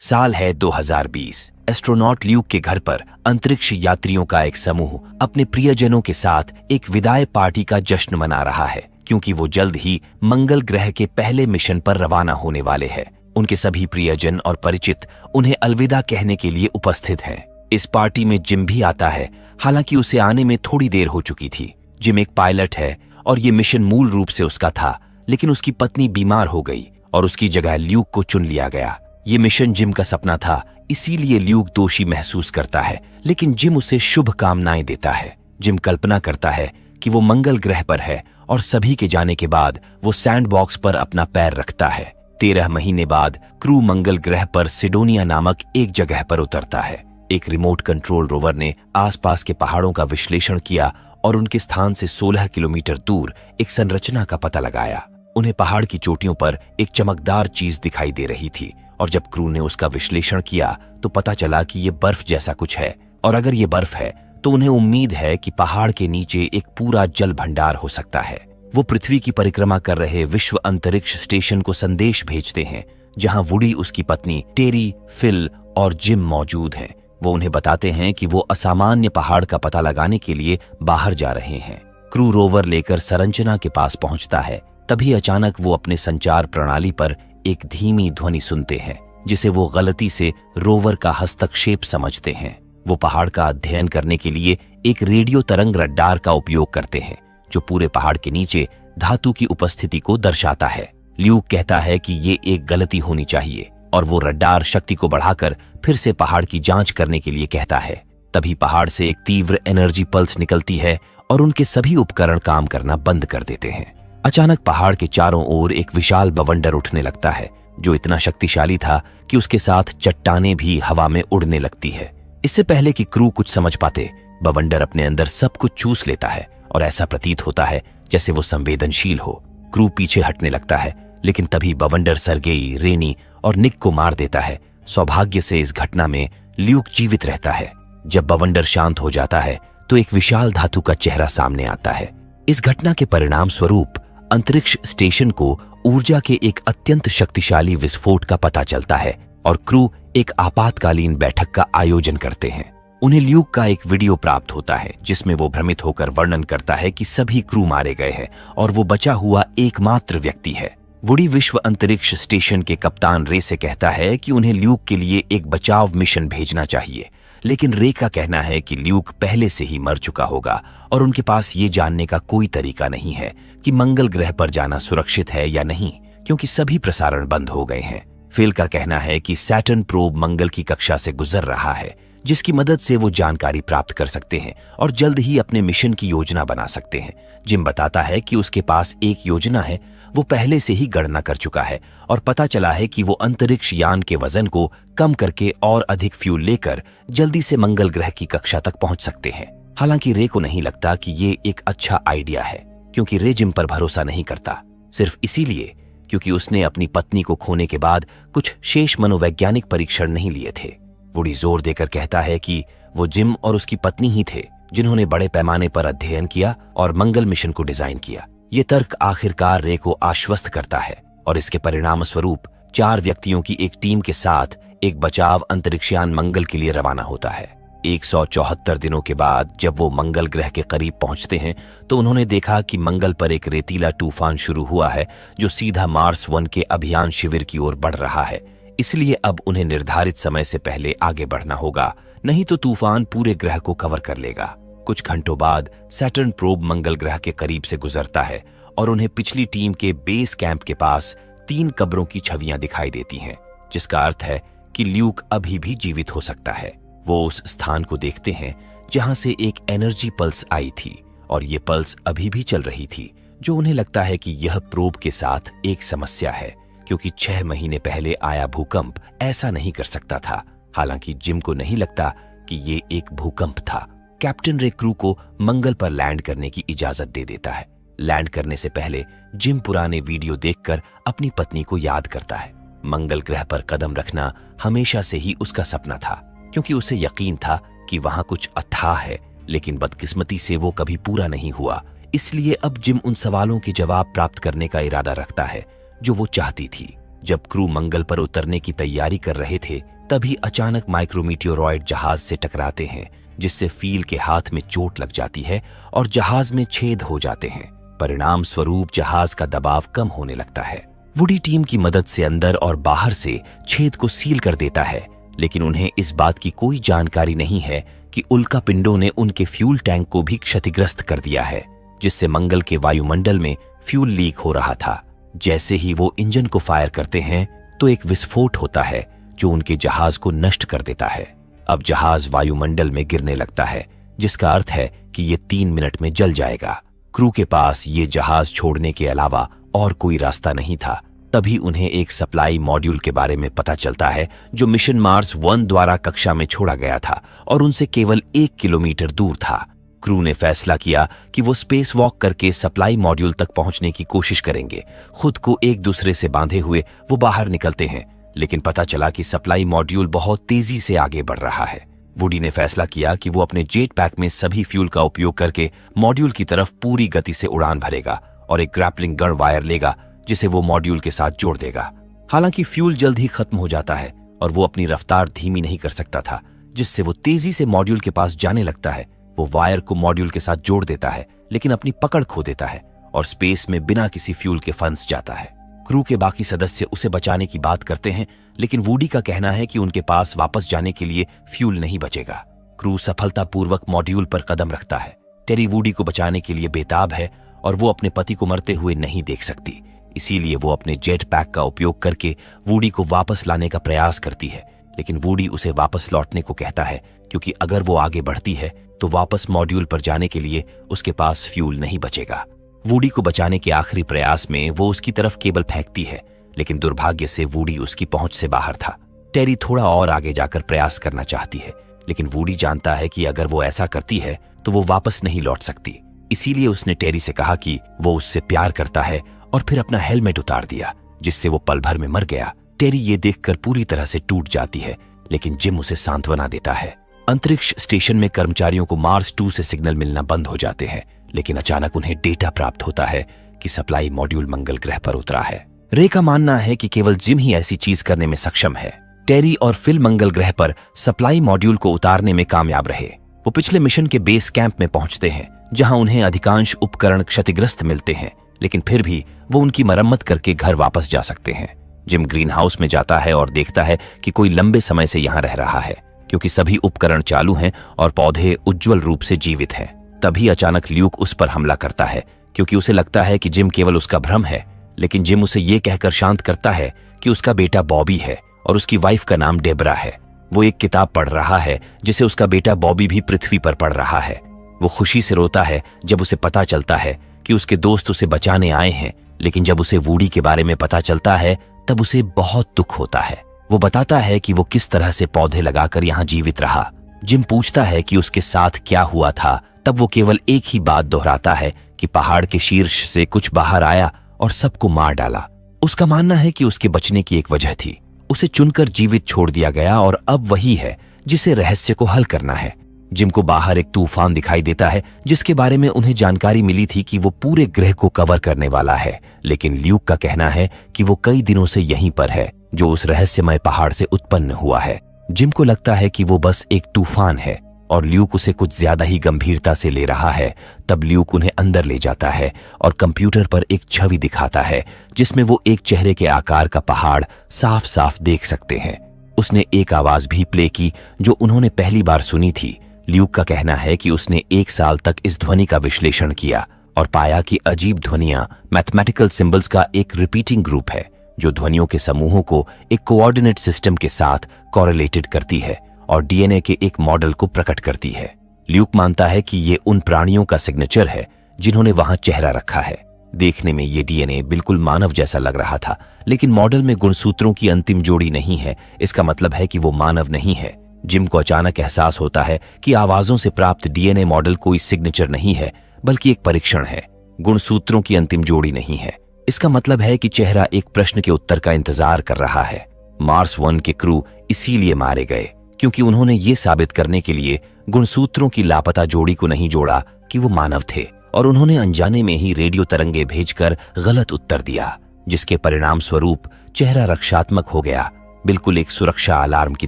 साल है 2020। Astronaut Luke के घर पर अंतरिक्ष यात्रियों का एक समूह अपने प्रियजनों के साथ एक विदाई पार्टी का जश्न मना रहा है, क्योंकि वो जल्द ही मंगल ग्रह के पहले मिशन पर रवाना होने वाले हैं। उनके सभी प्रियजन और परिचित उन्हें अलविदा कहने के लिए उपस्थित हैं। इस पार्टी में जिम भी आता है, हालांकि उसे आने में थोड़ी देर हो चुकी थी। जिम एक पायलट है और ये मिशन मूल रूप से उसका था, लेकिन उसकी पत्नी बीमार हो गई और उसकी जगह ल्यूक को चुन लिया गया। ये मिशन जिम का सपना था, इसीलिए ल्यूक दोषी महसूस करता है, लेकिन जिम उसे शुभ कामनाएं देता है। जिम कल्पना करता है कि वो मंगल ग्रह पर है और सभी के जाने के बाद वो सैंडबॉक्स पर अपना पैर रखता है। 13 महीने बाद क्रू मंगल ग्रह पर सिडोनिया नामक एक जगह पर उतरता है। एक रिमोट कंट्रोल रोवर ने आसपास के पहाड़ों का विश्लेषण किया और उनके स्थान से 16 किलोमीटर दूर एक संरचना का पता लगाया। उन्हें पहाड़ की चोटियों पर एक चमकदार चीज दिखाई दे रही थी, और जब क्रू ने उसका विश्लेषण किया तो पता चला कि ये बर्फ जैसा कुछ है, और अगर ये बर्फ है तो उन्हें उम्मीद है कि पहाड़ के नीचे एक पूरा जल भंडार हो सकता है। वो पृथ्वी की परिक्रमा कर रहे विश्व अंतरिक्ष स्टेशन को संदेश भेजते हैं, जहां वुडी, उसकी पत्नी टेरी, फिल और जिम मौजूद हैं। वो उन्हें बताते हैं कि वो असामान्य पहाड़ का पता लगाने के लिए बाहर जा रहे हैं। क्रू रोवर लेकर संरचना के पास पहुंचता है। तभी अचानक वो अपने संचार प्रणाली पर एक धीमी ध्वनि सुनते हैं, जिसे वो गलती से रोवर का हस्तक्षेप समझते हैं। वो पहाड़ का अध्ययन करने के लिए एक रेडियो तरंग रडार का उपयोग करते हैं, जो पूरे पहाड़ के नीचे धातु की उपस्थिति को दर्शाता है। ल्यूक कहता है कि ये एक गलती होनी चाहिए, और वो रडार शक्ति को बढ़ाकर फिर से पहाड़ की जांच करने के लिए कहता है। तभी पहाड़ से एक तीव्र एनर्जी पल्स निकलती है और उनके सभी उपकरण काम करना बंद कर देते हैं। अचानक पहाड़ के चारों ओर एक विशाल बवंडर उठने लगता है, जो इतना शक्तिशाली था कि उसके साथ चट्टानें भी हवा में उड़ने लगती है। इससे पहले कि क्रू कुछ समझ पाते, बवंडर अपने अंदर सब कुछ चूस लेता है और ऐसा प्रतीत होता है जैसे वो संवेदनशील हो। क्रू पीछे हटने लगता है, लेकिन तभी बवंडर सरगेई, रेनी और निक को मार देता है। सौभाग्य से इस घटना में ल्यूक जीवित रहता है। जब बवंडर शांत हो जाता है तो एक विशाल धातु का चेहरा सामने आता है। इस घटना के परिणाम स्वरूप अंतरिक्ष स्टेशन को ऊर्जा के एक अत्यंत शक्तिशाली विस्फोट का पता चलता है और क्रू एक आपातकालीन बैठक का आयोजन करते हैं। उन्हें ल्यूक का एक वीडियो प्राप्त होता है, जिसमें वो भ्रमित होकर वर्णन करता है कि सभी क्रू मारे गए हैं और वो बचा हुआ एकमात्र व्यक्ति है। वुडी विश्व अंतरिक्ष स्टेशन के कप्तान रे से कहता है कि उन्हें ल्यूक के लिए एक बचाव मिशन भेजना चाहिए, लेकिन रे का कहना है कि ल्यूक पहले से ही मर चुका होगा और उनके पास ये जानने का कोई तरीका नहीं है कि मंगल ग्रह पर जाना सुरक्षित है या नहीं, क्योंकि सभी प्रसारण बंद हो गए हैं। फिल का कहना है कि सैटर्न प्रोब मंगल की कक्षा से गुजर रहा है, जिसकी मदद से वो जानकारी प्राप्त कर सकते हैं और जल्द ही अपने मिशन की योजना बना सकते हैं। जिम बताता है कि उसके पास एक योजना है, वो पहले से ही गणना कर चुका है और पता चला है कि वो अंतरिक्ष यान के वजन को कम करके और अधिक फ्यूल लेकर जल्दी से मंगल ग्रह की कक्षा तक पहुंच सकते हैं। हालांकि रे को नहीं लगता कि ये एक अच्छा आइडिया है, क्योंकि रे जिम पर भरोसा नहीं करता, सिर्फ इसीलिए क्योंकि उसने अपनी पत्नी को खोने के बाद कुछ शेष मनोवैज्ञानिक परीक्षण नहीं लिए थे। वुडी जोर देकर कहता है कि वो जिम और उसकी पत्नी ही थे जिन्होंने बड़े पैमाने पर अध्ययन किया और मंगल मिशन को डिजाइन किया। ये तर्क आखिरकार रे को आश्वस्त करता है और इसके परिणाम स्वरूप 4 व्यक्तियों की एक टीम के साथ एक बचाव अंतरिक्षयान मंगल के लिए रवाना होता है। 174 दिनों के बाद जब वो मंगल ग्रह के करीब पहुंचते हैं तो उन्होंने देखा कि मंगल पर एक रेतीला तूफान शुरू हुआ है, जो सीधा मार्स 1 के अभियान शिविर की ओर बढ़ रहा है। इसलिए अब उन्हें निर्धारित समय से पहले आगे बढ़ना होगा, नहीं तो तूफान पूरे ग्रह को कवर कर लेगा। कुछ घंटों बाद सैटर्न प्रोब मंगल ग्रह के करीब से गुजरता है और उन्हें पिछली टीम के बेस कैंप के पास 3 कब्रों की छवियां दिखाई देती हैं, जिसका अर्थ है कि ल्यूक अभी भी जीवित हो सकता है। वो उस स्थान को देखते हैं जहां से एक एनर्जी पल्स आई थी और ये पल्स अभी भी चल रही थी, जो उन्हें लगता है कि यह प्रोब के साथ एक समस्या है, क्योंकि 6 महीने पहले आया भूकंप ऐसा नहीं कर सकता था। हालांकि जिम को नहीं लगता कि ये एक भूकंप था। कैप्टन रे क्रू को मंगल पर लैंड करने की इजाजत दे देता है। लैंड करने से पहले जिम पुराने वीडियो देखकर अपनी पत्नी को याद करता है। मंगल ग्रह पर कदम रखना हमेशा से ही उसका सपना था, क्योंकि उसे यकीन था कि वहां कुछ अथाह है, लेकिन बदकिस्मती से वो कभी पूरा नहीं हुआ। इसलिए अब जिम उन सवालों के जवाब प्राप्त करने का इरादा रखता है जो वो चाहती थी। जब क्रू मंगल पर उतरने की तैयारी कर रहे थे तभी अचानक माइक्रोमीटियोरॉइड जहाज से टकराते हैं, जिससे फील के हाथ में चोट लग जाती है और जहाज में छेद हो जाते हैं। परिणाम स्वरूप जहाज का दबाव कम होने लगता है। वुडी टीम की मदद से अंदर और बाहर से छेद को सील कर देता है, लेकिन उन्हें इस बात की कोई जानकारी नहीं है कि उल्का पिंडों ने उनके फ्यूल टैंक को भी क्षतिग्रस्त कर दिया है, जिससे मंगल के वायुमंडल में फ्यूल लीक हो रहा था। जैसे ही वो इंजन को फायर करते हैं तो एक विस्फोट होता है जो उनके जहाज को नष्ट कर देता है। अब जहाज वायुमंडल में गिरने लगता है, जिसका अर्थ है कि ये 3 मिनट में जल जाएगा। क्रू के पास ये जहाज छोड़ने के अलावा और कोई रास्ता नहीं था। तभी उन्हें एक सप्लाई मॉड्यूल के बारे में पता चलता है जो मिशन मार्स 1 द्वारा कक्षा में छोड़ा गया था और उनसे केवल 1 किलोमीटर दूर था। क्रू ने फैसला किया कि वो स्पेस वॉक करके सप्लाई मॉड्यूल तक पहुंचने की कोशिश करेंगे। खुद को एक दूसरे से बांधे हुए वो बाहर निकलते हैं, लेकिन पता चला कि सप्लाई मॉड्यूल बहुत तेजी से आगे बढ़ रहा है। वुडी ने फैसला किया कि वो अपने जेट पैक में सभी फ्यूल का उपयोग करके मॉड्यूल की तरफ पूरी गति से उड़ान भरेगा और एक ग्रैपलिंग गन वायर लेगा जिसे वो मॉड्यूल के साथ जोड़ देगा। हालांकि फ्यूल जल्द ही खत्म हो जाता है और वो अपनी रफ्तार धीमी नहीं कर सकता था, जिससे वो तेजी से मॉड्यूल के पास जाने लगता है। वो वायर को मॉड्यूल के साथ जोड़ देता है, लेकिन अपनी पकड़ खो देता है और स्पेस में बिना किसी फ्यूल के फंस जाता है। क्रू के बाकी सदस्य उसे बचाने की बात करते हैं, लेकिन वुडी का कहना है कि उनके पास वापस जाने के लिए फ्यूल नहीं बचेगा। क्रू सफलतापूर्वक मॉड्यूल पर कदम रखता है। टेरी वुडी को बचाने के लिए बेताब है और वो अपने पति को मरते हुए नहीं देख सकती, इसीलिए वो अपने जेट पैक का उपयोग करके वुडी को वापस लाने का प्रयास करती है। लेकिन वुडी उसे वापस लौटने को कहता है, क्योंकि अगर वो आगे बढ़ती है तो वापस मॉड्यूल पर जाने के लिए उसके पास फ्यूल नहीं बचेगा। वुडी को बचाने के आखिरी प्रयास में वो उसकी तरफ केबल फेंकती है, लेकिन दुर्भाग्य से वुडी उसकी पहुंच से बाहर था। टेरी थोड़ा और आगे जाकर प्रयास करना चाहती है, लेकिन वुडी जानता है कि अगर वो ऐसा करती है तो वो वापस नहीं लौट सकती। इसीलिए उसने टेरी से कहा कि वो उससे प्यार करता है और फिर अपना हेलमेट उतार दिया, जिससे वो पल भर में मर गया। टेरी ये देखकर पूरी तरह से टूट जाती है, लेकिन जिम उसे सांत्वना देता है। अंतरिक्ष स्टेशन में कर्मचारियों को मार्स 2 से सिग्नल मिलना बंद हो जाते हैं, लेकिन अचानक उन्हें डेटा प्राप्त होता है कि सप्लाई मॉड्यूल मंगल ग्रह पर उतरा है। रे का मानना है कि केवल जिम ही ऐसी चीज करने में सक्षम है। टेरी और फिल मंगल ग्रह पर सप्लाई मॉड्यूल को उतारने में कामयाब रहे। वो पिछले मिशन के बेस कैंप में पहुंचते हैं, जहां उन्हें अधिकांश उपकरण क्षतिग्रस्त मिलते हैं, लेकिन फिर भी वो उनकी मरम्मत करके घर वापस जा सकते हैं। जिम ग्रीन हाउस में जाता है और देखता है कि कोई लंबे समय से यहाँ रह रहा है, क्योंकि सभी उपकरण चालू हैं और पौधे उज्जवल रूप से जीवित हैं। तभी अचानक ल्यूक उस पर हमला करता है, क्योंकि उसे लगता है कि जिम केवल उसका भ्रम है। लेकिन जिम उसे ये कहकर शांत करता है कि उसका बेटा बॉबी है और उसकी वाइफ का नाम डेबरा है। वो एक किताब पढ़ रहा है जिसे उसका बेटा बॉबी भी पृथ्वी पर पढ़ रहा है। वो खुशी से रोता है जब उसे पता चलता है कि उसके दोस्त उसे बचाने आए हैं, लेकिन जब उसे वुडी के बारे में पता चलता है तब उसे बहुत दुख होता है। वो बताता है कि वो किस तरह से पौधे लगाकर यहाँ जीवित रहा। जिम पूछता है कि उसके साथ क्या हुआ था, तब वो केवल एक ही बात दोहराता है कि पहाड़ के शीर्ष से कुछ बाहर आया और सबको मार डाला। उसका मानना है कि उसके बचने की एक वजह थी, उसे चुनकर जीवित छोड़ दिया गया और अब वही है जिसे रहस्य को हल करना है। जिम को बाहर एक तूफान दिखाई देता है, जिसके बारे में उन्हें जानकारी मिली थी कि वो पूरे ग्रह को कवर करने वाला है, लेकिन ल्यूक का कहना है कि वो कई दिनों से यहीं पर है, जो उस रहस्यमय पहाड़ से उत्पन्न हुआ है। जिम को लगता है कि वो बस एक तूफान है और ल्यूक उसे कुछ ज्यादा ही गंभीरता से ले रहा है। तब ल्यूक उन्हें अंदर ले जाता है और कंप्यूटर पर एक छवि दिखाता है, जिसमें वो एक चेहरे के आकार का पहाड़ साफ साफ देख सकते हैं। उसने एक आवाज भी प्ले की जो उन्होंने पहली बार सुनी थी। ल्यूक का कहना है कि उसने 1 साल तक इस ध्वनि का विश्लेषण किया और पाया कि अजीब ध्वनियां मैथमेटिकल सिंबल्स का एक रिपीटिंग ग्रुप है, जो ध्वनियों के समूहों को एक कोऑर्डिनेट सिस्टम के साथ कोरिलेटेड करती है और डीएनए के एक मॉडल को प्रकट करती है। ल्यूक मानता है कि ये उन प्राणियों का सिग्नेचर है जिन्होंने वहां चेहरा रखा है। देखने में ये डीएनए बिल्कुल मानव जैसा लग रहा था, लेकिन मॉडल में गुणसूत्रों की अंतिम जोड़ी नहीं है। इसका मतलब है कि वो मानव नहीं है। जिम को अचानक एहसास होता है कि आवाजों से प्राप्त डीएनए मॉडल कोई सिग्नेचर नहीं है, बल्कि एक परीक्षण है। गुणसूत्रों की अंतिम जोड़ी नहीं है। इसका मतलब है कि चेहरा एक प्रश्न के उत्तर का इंतजार कर रहा है। मार्स 1 के क्रू इसीलिए मारे गए क्योंकि उन्होंने ये साबित करने के लिए गुणसूत्रों की लापता जोड़ी को नहीं जोड़ा कि वो मानव थे, और उन्होंने अनजाने में ही रेडियो तरंगे भेजकर गलत उत्तर दिया। जिसके परिणाम स्वरूप चेहरा रक्षात्मक हो गया, बिल्कुल एक सुरक्षा अलार्म की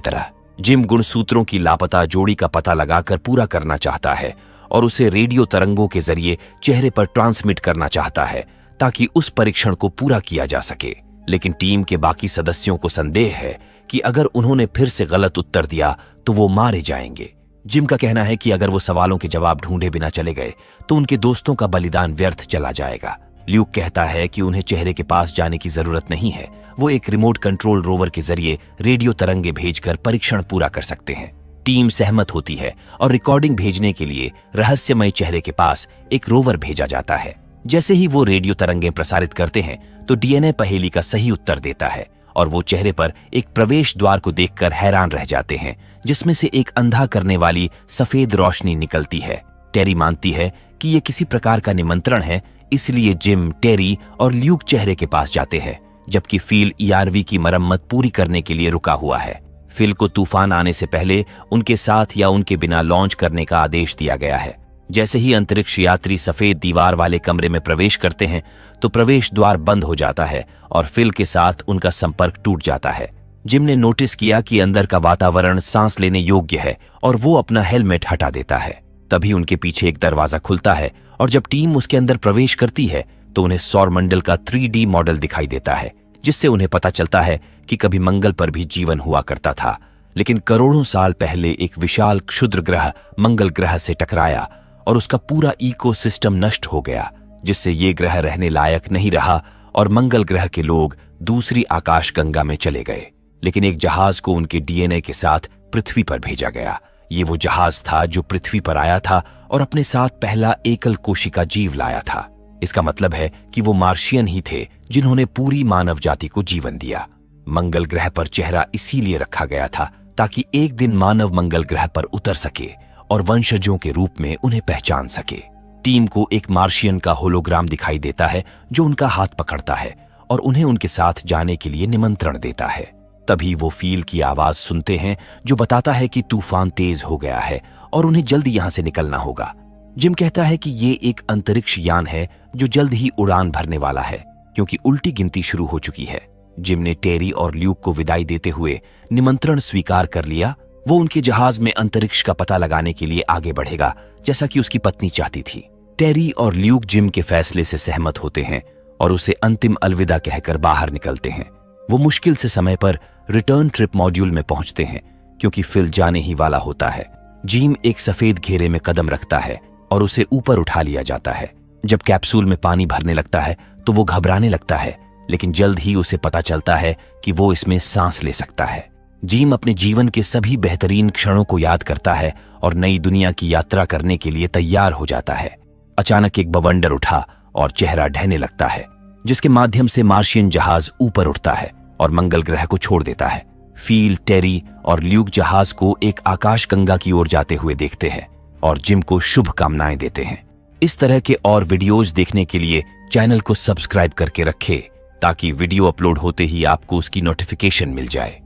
तरह। जिम गुणसूत्रों की लापता जोड़ी का पता लगाकर पूरा करना चाहता है और उसे रेडियो तरंगों के जरिए चेहरे पर ट्रांसमिट करना चाहता है ताकि उस परीक्षण को पूरा किया जा सके। लेकिन टीम के बाकी सदस्यों को संदेह है कि अगर उन्होंने फिर से गलत उत्तर दिया तो वो मारे जाएंगे। जिम का कहना है कि अगर वो सवालों के जवाब ढूंढे बिना चले गए तो उनके दोस्तों का बलिदान व्यर्थ चला जाएगा। ल्यूक कहता है कि उन्हें चेहरे के पास जाने की जरूरत नहीं है, वो एक रिमोट कंट्रोल रोवर के जरिए रेडियो तरंगे भेजकर परीक्षण पूरा कर सकते हैं। टीम सहमत होती है और रिकॉर्डिंग भेजने के लिए रहस्यमय चेहरे के पास एक रोवर भेजा जाता है। जैसे ही वो रेडियो तरंगे प्रसारित करते हैं तो डीएनए पहेली का सही उत्तर देता है और वो चेहरे पर एक प्रवेश द्वार को देखकर हैरान रह जाते हैं, जिसमें से एक अंधा करने वाली सफेद रोशनी निकलती है। टेरी मानती है कि ये किसी प्रकार का निमंत्रण है, इसलिए जिम, टेरी और ल्यूक चेहरे के पास जाते हैं, जबकि फिल ईआरवी की मरम्मत पूरी करने के लिए रुका हुआ है। फिल को तूफान आने से पहले उनके साथ या उनके बिना लॉन्च करने का आदेश दिया गया है। जैसे ही अंतरिक्ष यात्री सफेद दीवार वाले कमरे में प्रवेश करते हैं तो प्रवेश द्वार बंद हो जाता है और फिल के साथ उनका संपर्क टूट जाता है। जिम ने नोटिस किया कि अंदर का वातावरण सांस लेने योग्य है और वो अपना हेलमेट हटा देता है। तभी उनके पीछे एक दरवाजा खुलता है और जब टीम उसके अंदर प्रवेश करती है तो उन्हें सौरमंडल का 3D मॉडल दिखाई देता है, जिससे उन्हें पता चलता है कि कभी मंगल पर भी जीवन हुआ करता था, लेकिन करोड़ों साल पहले एक विशाल क्षुद्र ग्रह मंगल ग्रह से टकराया और उसका पूरा इकोसिस्टम नष्ट हो गया, जिससे ये ग्रह रहने लायक नहीं रहा और मंगल ग्रह के लोग दूसरी आकाशगंगा में चले गए। लेकिन एक जहाज को उनके डीएनए के साथ पृथ्वी पर भेजा गया। ये वो जहाज था जो पृथ्वी पर आया था और अपने साथ पहला एकल कोशिका जीव लाया था। इसका मतलब है कि वो मार्शियन ही थे जिन्होंने पूरी मानव जाति को जीवन दिया। मंगल ग्रह पर चेहरा इसीलिए रखा गया था ताकि एक दिन मानव मंगल ग्रह पर उतर सके और वंशजों के रूप में उन्हें पहचान सके। टीम को एक मार्शियन का होलोग्राम दिखाई देता है जो उनका हाथ पकड़ता है और उन्हें उनके साथ जाने के लिए निमंत्रण देता है। तभी वो फील की आवाज सुनते हैं जो बताता है कि तूफान तेज हो गया है और उन्हें जल्दी यहां से निकलना होगा। जिम कहता है कि ये एक अंतरिक्ष यान है जो जल्द ही उड़ान भरने वाला है, क्योंकि उल्टी गिनती शुरू हो चुकी है। जिम ने टेरी और ल्यूक को विदाई देते हुए निमंत्रण स्वीकार कर लिया। वो उनके जहाज में अंतरिक्ष का पता लगाने के लिए आगे बढ़ेगा, जैसा कि उसकी पत्नी चाहती थी। टेरी और ल्यूक जिम के फैसले से सहमत होते हैं और उसे अंतिम अलविदा कहकर बाहर निकलते हैं। वो मुश्किल से समय पर रिटर्न ट्रिप मॉड्यूल में पहुंचते हैं, क्योंकि फिल जाने ही वाला होता है। जिम एक सफेद घेरे में कदम रखता है और उसे ऊपर उठा लिया जाता है। जब कैप्सूल में पानी भरने लगता है तो वो घबराने लगता है, लेकिन जल्द ही उसे पता चलता है कि वो इसमें सांस ले सकता है। जिम अपने जीवन के सभी बेहतरीन क्षणों को याद करता है और नई दुनिया की यात्रा करने के लिए तैयार हो जाता है। अचानक एक बवंडर उठा और चेहरा ढहने लगता है, जिसके माध्यम से मार्शियन जहाज ऊपर उठता है और मंगल ग्रह को छोड़ देता है। फील, टेरी और ल्यूक जहाज को एक आकाशगंगा की ओर जाते हुए देखते हैं और जिम को शुभ कामनाएं देते हैं। इस तरह के और वीडियोज देखने के लिए चैनल को सब्सक्राइब करके रखें ताकि वीडियो अपलोड होते ही आपको उसकी नोटिफिकेशन मिल जाए।